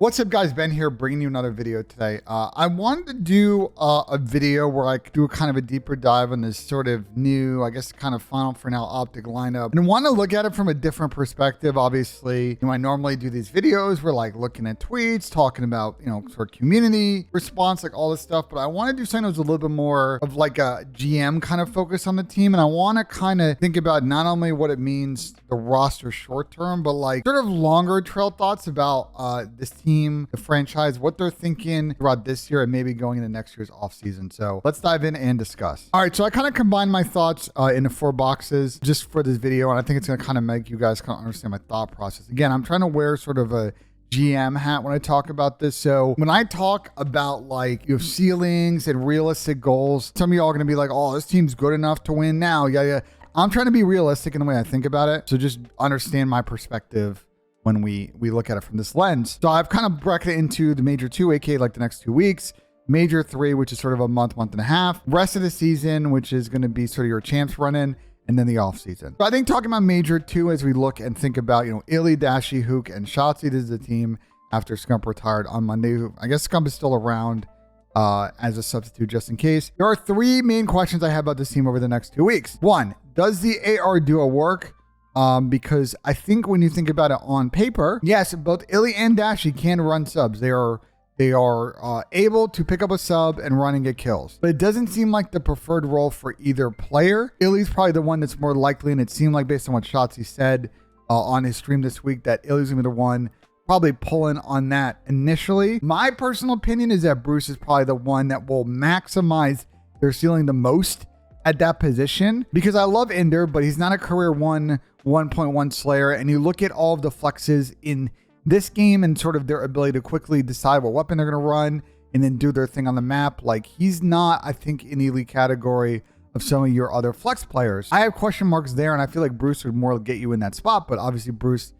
What's up, guys? Ben here, bringing you another video today. I wanted to do a video where I could do a kind of a deeper dive on this sort of new, I guess, kind of final for now Optic lineup, and want to look at it from a different perspective. Obviously, I normally do these videos where like looking at tweets, talking about, sort of community response, like all this stuff. But I want to do something that's a little bit more of like a GM kind of focus on the team, and I want to kind of think about not only what it means the roster short term, but like sort of longer trail thoughts about this team, the franchise, what they're thinking throughout this year and maybe going into next year's offseason. So let's dive in and discuss. All right, so I kind of combined my thoughts into 4 boxes just for this video, and I think it's going to kind of make you guys kind of understand my thought process. Again, I'm trying to wear sort of a GM hat when I talk about this. So when I talk about like ceilings and realistic goals, some of y'all are going to be like, oh, this team's good enough to win now. Yeah. I'm trying to be realistic in the way I think about it. So just understand my perspective when we look at it from this lens. So I've kind of bracketed it into the major 2, aka like the next 2 weeks, major 3, which is sort of a month and a half, rest of the season, which is going to be sort of your champs run in, and then the off season. So I think talking about major 2 as we look and think about, Illy, Dashi, Hook, and Shotzzy. This is the team after Scump retired on Monday. I guess Scump is still around as a substitute just in case. There are 3 main questions I have about this team over the next 2 weeks. 1, does the AR duo work? Because I think when you think about it on paper, yes, both Illy and Dashi can run subs. They are able to pick up a sub and run and get kills. But it doesn't seem like the preferred role for either player. Illy's probably the one that's more likely, and it seemed like based on what Shotzzy said on his stream this week that Illy's gonna be the one probably pulling on that initially. My personal opinion is that Bruce is probably the one that will maximize their ceiling the most at that position, because I love Ender, but he's not a career 1.1 Slayer. And you look at all of the flexes in this game and sort of their ability to quickly decide what weapon they're going to run and then do their thing on the map. Like, he's not, I think, in the elite category of some of your other flex players. I have question marks there, and I feel like Bruce would more get you in that spot, but obviously Bruce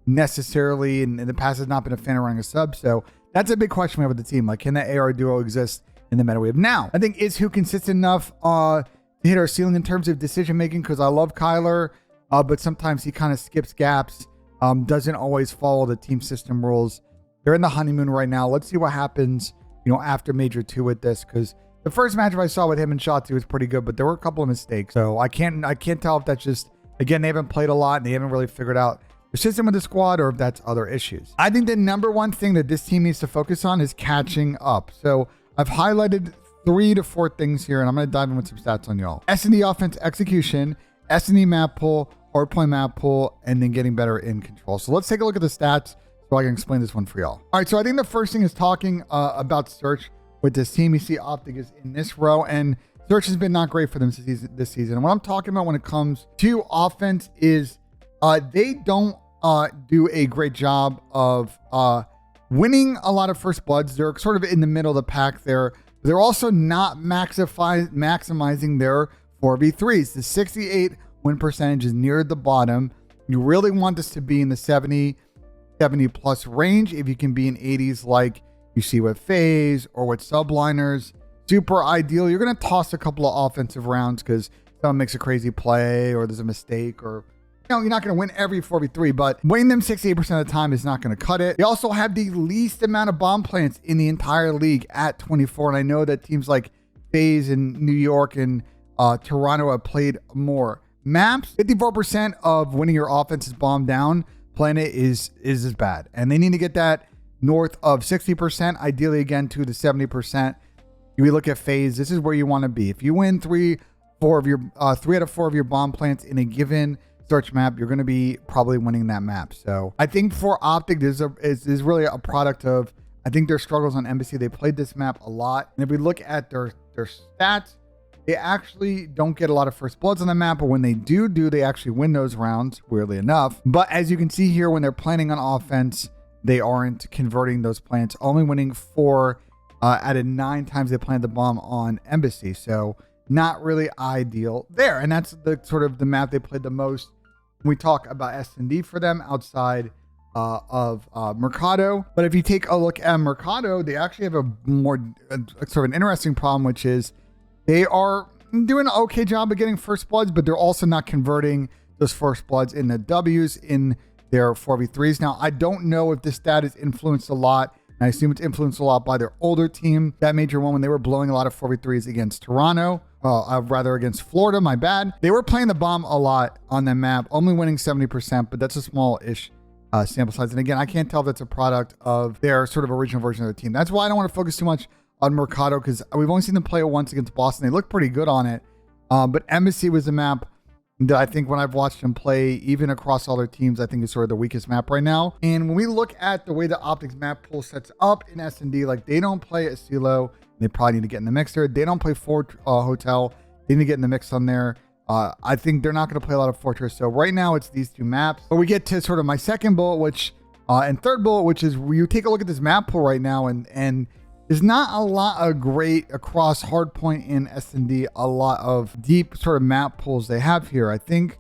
necessarily in the past has not been a fan of running a sub. So that's a big question we have with the team. Like, can that AR duo exist in the meta we have now? I think, is who consistent enough to hit our ceiling in terms of decision making? Because I love Kyler, but sometimes he kind of skips gaps, doesn't always follow the team system rules. They're in the honeymoon right now. Let's see what happens, after major 2 with this, because the first matchup I saw with him and Shotzzy was pretty good, but there were a couple of mistakes. So I can't tell if that's just, again, they haven't played a lot and they haven't really figured out the system with the squad, or if that's other issues. I think the number one thing that this team needs to focus on is catching up. So I've highlighted 3 to 4 things here, and I'm going to dive in with some stats on y'all. S&D offense execution, S&D map pull, hardpoint map pull, and then getting better in control. So let's take a look at the stats so I can explain this one for y'all. All right, so I think the first thing is talking about search with this team. You see Optic is in this row, and search has been not great for them this season. And what I'm talking about when it comes to offense is they don't do a great job of winning a lot of first bloods. They're sort of in the middle of the pack there. They're also not maximizing their 4v3s. The 68 win percentage is near the bottom. You really want this to be in the 70 plus range. If you can be in 80s like you see with FaZe or with subliners, super ideal. You're going to toss a couple of offensive rounds because someone makes a crazy play or there's a mistake, or you're not going to win every 4v3, but winning them 68% of the time is not going to cut it. They also have the least amount of bomb plants in the entire league at 24. And I know that teams like FaZe and New York and Toronto have played more maps. 54% of winning your offense's bomb down planet is as bad. And they need to get that north of 60%, ideally again to the 70%. If we look at FaZe, this is where you want to be. If you win 3 out of 4 of your bomb plants in a given search map, you're going to be probably winning that map. So I think for Optic, this is really a product of, I think, their struggles on Embassy. They played this map a lot. And if we look at their stats, they actually don't get a lot of first bloods on the map, but when they do, they actually win those rounds, weirdly enough. But as you can see here, when they're planning on offense, they aren't converting those plants, only winning 4 out of 9 times they planted the bomb on Embassy. So not really ideal there. And that's the sort of the map they played the most when we talk about S&D for them outside of Mercado. But if you take a look at Mercado, they actually have a sort of an interesting problem, which is they are doing an okay job of getting first bloods, but they're also not converting those first bloods into W's in their 4v3s. Now, I don't know if this stat is influenced a lot. And I assume it's influenced a lot by their older team. That major one when they were blowing a lot of 4v3s against Toronto. Rather against Florida, my bad. They were playing the bomb a lot on that map, only winning 70%, but that's a small-ish sample size. And again, I can't tell if that's a product of their sort of original version of the team. That's why I don't want to focus too much on Mercado, because we've only seen them play it once against Boston. They look pretty good on it. But Embassy was a map that I think when I've watched them play, even across all their teams, I think is sort of the weakest map right now. And when we look at the way the Optics map pool sets up in S&D, like they don't play at CeeLo. They probably need to get in the mix there. They don't play Fort Hotel. They need to get in the mix on there. I think they're not going to play a lot of Fortress. So right now it's these two maps. But we get to sort of my second bullet, and third bullet, which is you take a look at this map pool right now, and there's not a lot of great across hardpoint in S&D, a lot of deep sort of map pools they have here. I think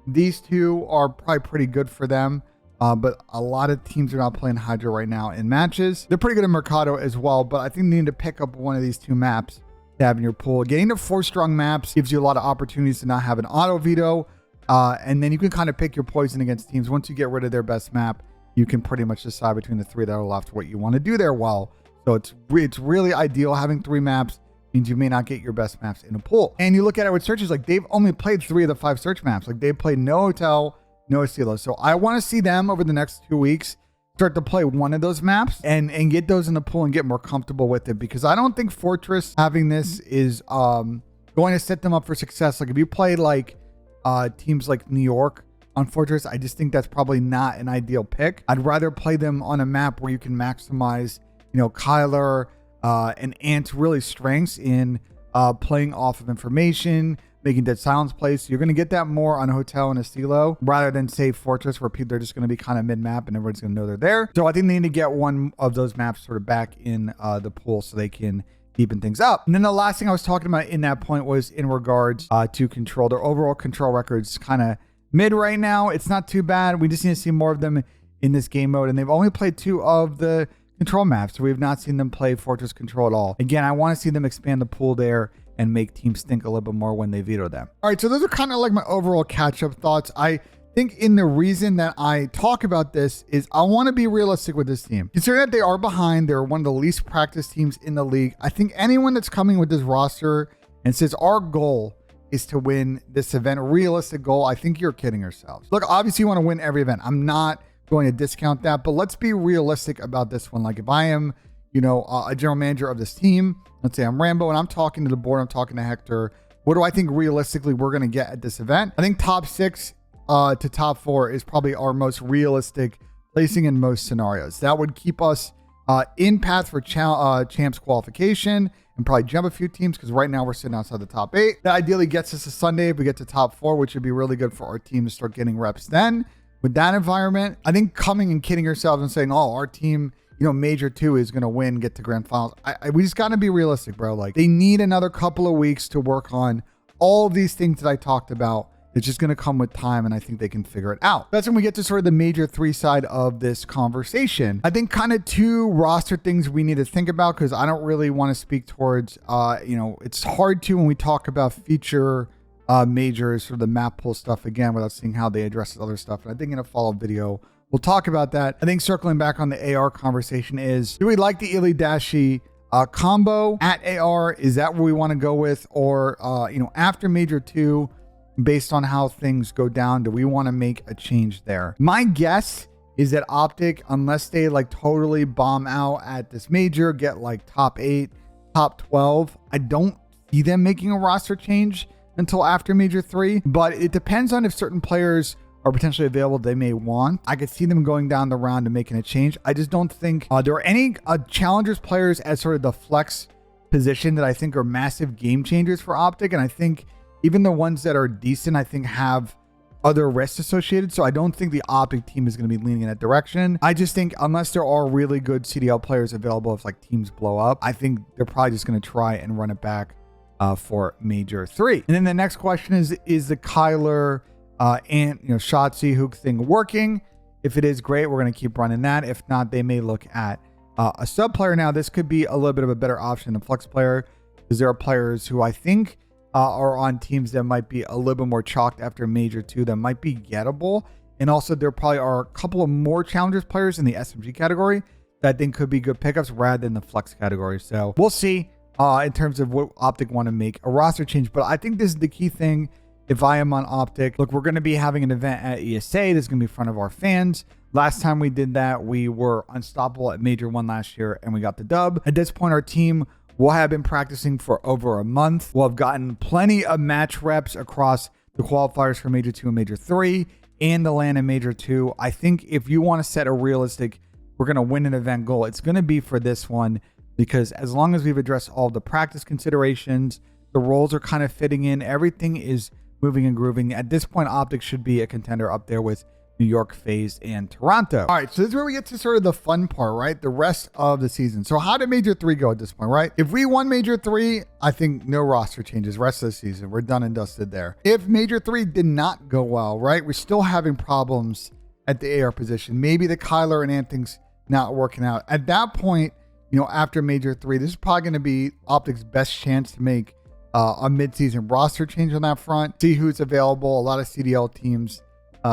these two are probably pretty good for them, but a lot of teams are not playing Hydra right now in matches. They're pretty good in Mercado as well, but I think they need to pick up one of these two maps to have in your pool. Getting to 4 strong maps gives you a lot of opportunities to not have an auto veto, and then you can kind of pick your poison against teams. Once you get rid of their best map, you can pretty much decide between the 3 that are left what you want to do there well. So it's really ideal. Having 3 maps means you may not get your best maps in a pool. And you look at it with searches, like they've only played 3 of the 5 search maps. Like they've played no hotel, no CeeLo. So I want to see them over the next 2 weeks start to play one of those maps and get those in the pool and get more comfortable with it, because I don't think Fortress having this is going to set them up for success. Like if you play like teams like New York on Fortress, I just think that's probably not an ideal pick. I'd rather play them on a map where you can maximize, you know, Kyler and Ant's really strengths in playing off of information, making dead silence plays. You're going to get that more on a hotel and a CeeLo rather than say Fortress, where people are just going to be kind of mid-map and everyone's going to know they're there. So I think they need to get one of those maps sort of back in the pool so they can deepen things up. And then the last thing I was talking about in that point was in regards to control. Their overall control record's kind of mid right now. It's not too bad. We just need to see more of them in this game mode. And they've only played 2 of the control maps, so we have not seen them play Fortress Control at all. Again, I want to see them expand the pool there and make teams stink a little bit more when they veto them. All right, so those are kind of like my overall catch-up thoughts. I think in the reason that I talk about this is I want to be realistic with this team. Considering that they are behind, they're one of the least practiced teams in the league. I think anyone that's coming with this roster and says our goal is to win this event, a realistic goal, I think you're kidding yourselves. Look, obviously you want to win every event. I'm not going to discount that, but let's be realistic about this one. Like if I am, you know, a general manager of this team, let's say I'm Rambo and I'm talking to the board, I'm talking to Hector, what do I think realistically we're going to get at this event? I think top 6 to top 4 is probably our most realistic placing in most scenarios. That would keep us in path for champs qualification and probably jump a few teams, because right now we're sitting outside the top 8. That ideally gets us to Sunday if we get to top 4, which would be really good for our team to start getting reps then. With that environment, I think coming and kidding yourselves and saying, oh, our team, you know, major 2 is going to win, get to grand finals. We just got to be realistic, bro. Like they need another couple of weeks to work on all of these things that I talked about. It's just going to come with time, and I think they can figure it out. That's when we get to sort of the major 3 side of this conversation. I think kind of 2 roster things we need to think about, because I don't really want to speak towards, you know, it's hard to when we talk about future majors, sort of the map pool stuff again, without seeing how they address this other stuff. And I think in a follow-up video, we'll talk about that. I think circling back on the AR conversation is, do we like the Illy Dashi combo at AR? Is that where we want to go with? Or, you know, after major 2, based on how things go down, do we want to make a change there? My guess is that Optic, unless they like totally bomb out at this major, get like top 8, top 12, I don't see them making a roster change until after major 3, but it depends on if certain players are potentially available they may want. I could see them going down the round and making a change. I just don't think there are any challengers players at sort of the flex position that I think are massive game changers for Optic, and I think even the ones that are decent, I think have other risks associated. So I don't think the Optic team is going to be leaning in that direction. I just think unless there are really good CDL players available, if like teams blow up, I think they're probably just going to try and run it back for major 3. And then the next question is the Kyler and, you know, Shotzzy Hook thing working? If it is, great, we're going to keep running that. If not, they may look at a sub player. Now, this could be a little bit of a better option than flex player, because there are players who I think are on teams that might be a little bit more chalked after major 2 that might be gettable And also there probably are a couple of more challengers players in the SMG category that I think could be good pickups rather than the flex category. So we'll see in terms of what Optic want to make a roster change. But I think this is the key thing if I am on Optic. Look, we're going to be having an event at ESA. This is going to be in front of our fans. Last time we did that, we were unstoppable at Major 1 last year, and we got the dub. At this point, our team will have been practicing for over a month. We'll have gotten plenty of match reps across the qualifiers for Major 2 and Major 3 and the LAN in Major 2. I think if you want to set a realistic, we're going to win an event goal, it's going to be for this one, because as long as we've addressed all the practice considerations, the roles are kind of fitting in, everything is moving and grooving. At this point, Optic should be a contender up there with New York, FaZe, and Toronto. All right, so this is where we get to sort of the fun part, right? The rest of the season. So how did Major 3 go at this point, right? If we won Major 3, I think no roster changes rest of the season. We're done and dusted there. If Major 3 did not go well, right? We're still having problems at the AR position. Maybe the Kyler and Anthony's not working out. At that point, you know, after Major 3, this is probably going to be Optic's best chance to make a mid-season roster change on that front. See who's available. A lot of CDL teams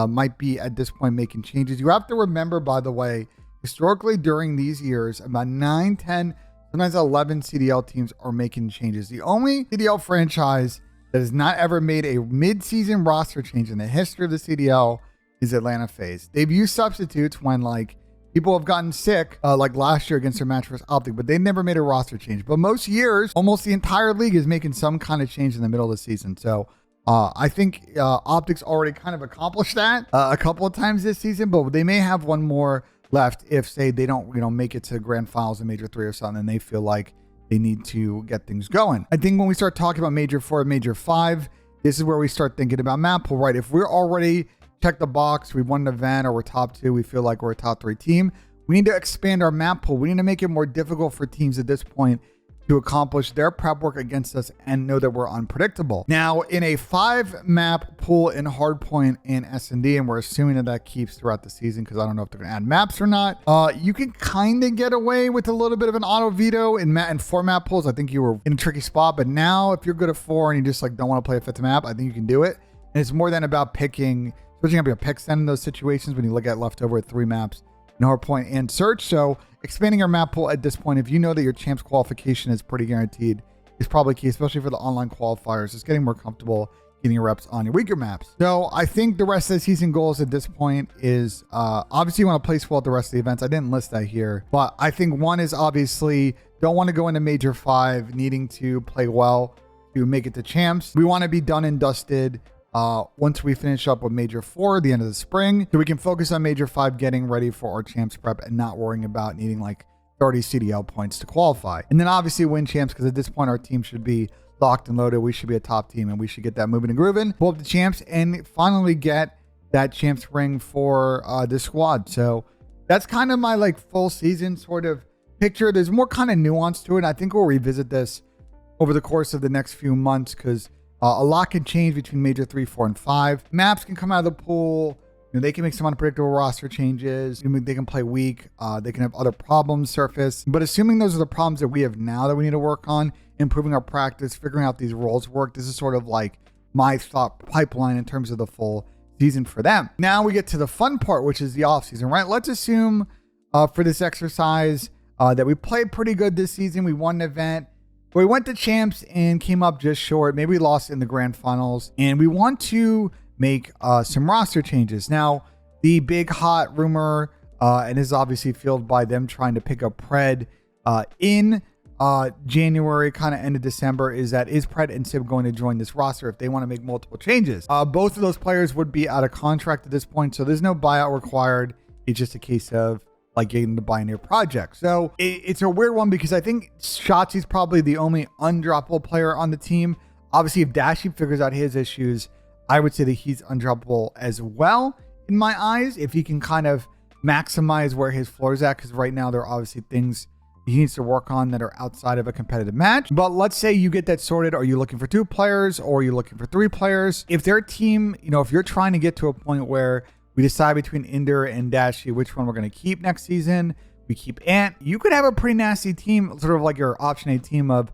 might be at this point making changes. You have to remember, by the way, historically during these years, about 9, 10, sometimes 11 CDL teams are making changes. The only CDL franchise that has not ever made a mid-season roster change in the history of the CDL is Atlanta FaZe. They've used substitutes when like people have gotten sick, like last year against their match versus Optic, but they never made a roster change. But most years, almost the entire league is making some kind of change in the middle of the season. So I think Optic's already kind of accomplished that a couple of times this season, but they may have one more left if, say, they don't, make it to grand finals in Major 3 or something, and they feel like they need to get things going. I think when we start talking about Major 4 and Major 5, this is where we start thinking about map pool, right? If we're already checked the box, we won an event, or we're top 2, we feel like we're a top 3 team, we need to expand our map pool. We need to make it more difficult for teams at this point to accomplish their prep work against us and know that we're unpredictable. Now, in a 5-map pool in Hardpoint and S&D, and we're assuming that that keeps throughout the season because I don't know if they're going to add maps or not, you can kind of get away with a little bit of an auto veto in 4-map pools. I think you were in a tricky spot, but now if you're good at 4 and you just like don't want to play a 5th map, I think you can do it. And it's more than about picking, switching up your picks then in those situations when you look at leftover 3 maps in Hardpoint and Search. So expanding your map pool at this point, if you know that your champs qualification is pretty guaranteed, is probably key, especially for the online qualifiers. Just getting more comfortable getting your reps on your weaker maps. So I think the rest of the season goals at this point is obviously you want to place well at the rest of the events. I didn't list that here, but I think one is obviously don't want to go into Major 5 needing to play well to make it to champs. We want to be done and dusted once we finish up with Major 4 at the end of the spring, so we can focus on Major 5 getting ready for our champs prep and not worrying about needing like 30 CDL points to qualify. And then obviously win champs, because at this point our team should be locked and loaded. We should be a top team and we should get that moving and grooving, pull up the champs, and finally get that champs ring for this squad. So that's kind of my like full season sort of picture. There's more kind of nuance to it. I think we'll revisit this over the course of the next few months because a lot can change between Major 3, 4, and 5. Maps can come out of the pool. They can make some unpredictable roster changes. They can play weak. They can have other problems surface. But assuming those are the problems that we have now that we need to work on, improving our practice, figuring out these roles work, this is sort of like my thought pipeline in terms of the full season for them. Now we get to the fun part, which is the off season, right? Let's assume for this exercise that we played pretty good this season. We won an event. We went to champs and came up just short. Maybe we lost in the grand finals. And we want to make some roster changes. Now, the big hot rumor, and this is obviously fueled by them trying to pick up Pred in January, kind of end of December, is Pred and Sib going to join this roster if they want to make multiple changes? Both of those players would be out of contract at this point, so there's no buyout required. It's just a case of like getting the Pioneer project. So it's a weird one because I think Shotzzy's probably the only undroppable player on the team. Obviously, if Dashy figures out his issues, I would say that he's undroppable as well in my eyes, if he can kind of maximize where his floor is at, because right now there are obviously things he needs to work on that are outside of a competitive match. But let's say you get that sorted. Are you looking for 2 players or are you looking for 3 players? If their team, if you're trying to get to a point where we decide between Inder and Dashy which one we're going to keep next season, we keep Ant, you could have a pretty nasty team, sort of like your option A team of,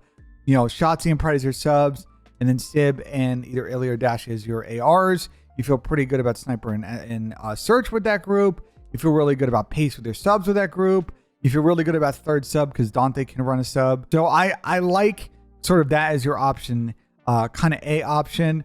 Shotzzy and Pred as your subs, and then Sib and either Illy or Dashy as your ARs. You feel pretty good about sniper and search with that group. You feel really good about pace with your subs with that group. You feel really good about third sub because Dante can run a sub. So I like sort of that as your option, kind of a option.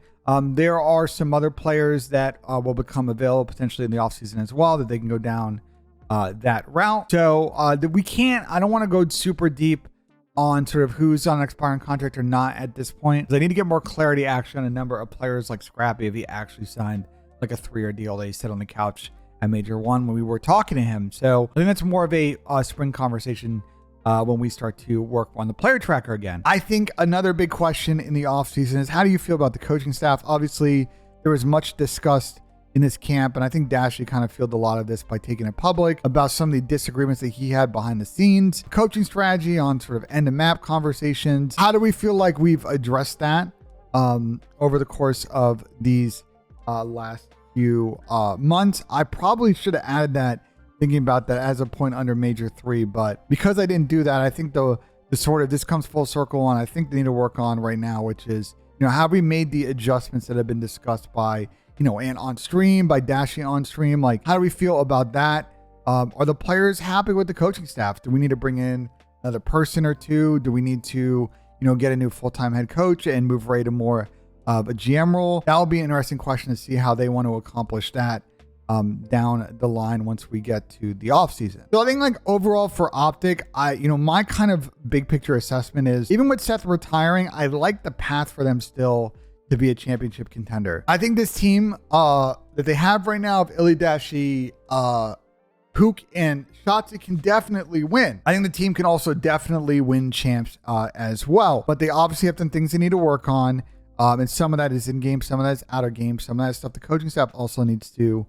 There are some other players that will become available potentially in the offseason as well that they can go down that route. So I don't want to go super deep on sort of who's on an expiring contract or not at this point, because I need to get more clarity actually on a number of players like Scrappy, if he actually signed like a 3-year deal that he said on the couch at Major 1 when we were talking to him. So I think that's more of a spring conversation when we start to work on the player tracker again. I think another big question in the offseason is, how do you feel about the coaching staff? Obviously, there was much discussed in this camp, and I think Dashy kind of fielded a lot of this by taking it public about some of the disagreements that he had behind the scenes, coaching strategy on sort of end of map conversations. How do we feel like we've addressed that over the course of these last few months? I probably should have added that, thinking about that as a point under Major 3, but because I didn't do that, I think the sort of this comes full circle, and I think they need to work on right now, which is, have we made the adjustments that have been discussed by and on stream, by Dashy on stream? Like, how do we feel about that? Are the players happy with the coaching staff? Do we need to bring in another person or two? Do we need to, get a new full-time head coach and move Ray to more of a GM role? That'll be an interesting question to see how they want to accomplish that down the line once we get to the off season. So I think like overall for Optic, my kind of big picture assessment is, even with Seth retiring, I like the path for them still to be a championship contender. I think this team that they have right now of Illy, Dashy, Pook, and Shotzzy can definitely win. I think the team can also definitely win champs as well, but they obviously have some things they need to work on, and some of that is in game, some of that is out of game, some of that stuff the coaching staff also needs to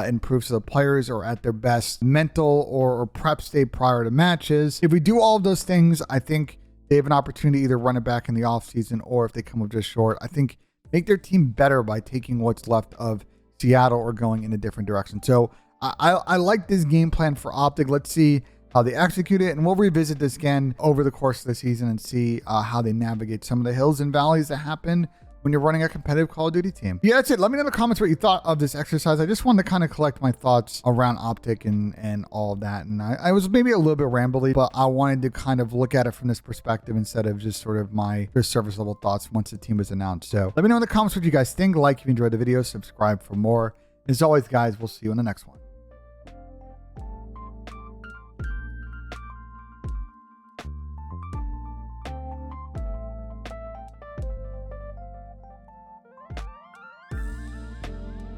improve, so the players are at their best mental or prep state prior to matches. If we do all of those things, I think they have an opportunity to either run it back in the offseason, or if they come up just short, I think make their team better by taking what's left of Seattle or going in a different direction. So I like this game plan for Optic. Let's see how they execute it, and we'll revisit this again over the course of the season and see how they navigate some of the hills and valleys that happen when you're running a competitive Call of Duty team. Yeah, that's it. Let me know in the comments what you thought of this exercise. I just wanted to kind of collect my thoughts around Optic and all of that. And I was maybe a little bit rambly, but I wanted to kind of look at it from this perspective instead of just sort of my surface level thoughts once the team was announced. So let me know in the comments what you guys think. Like if you enjoyed the video, subscribe for more. As always, guys, we'll see you in the next one.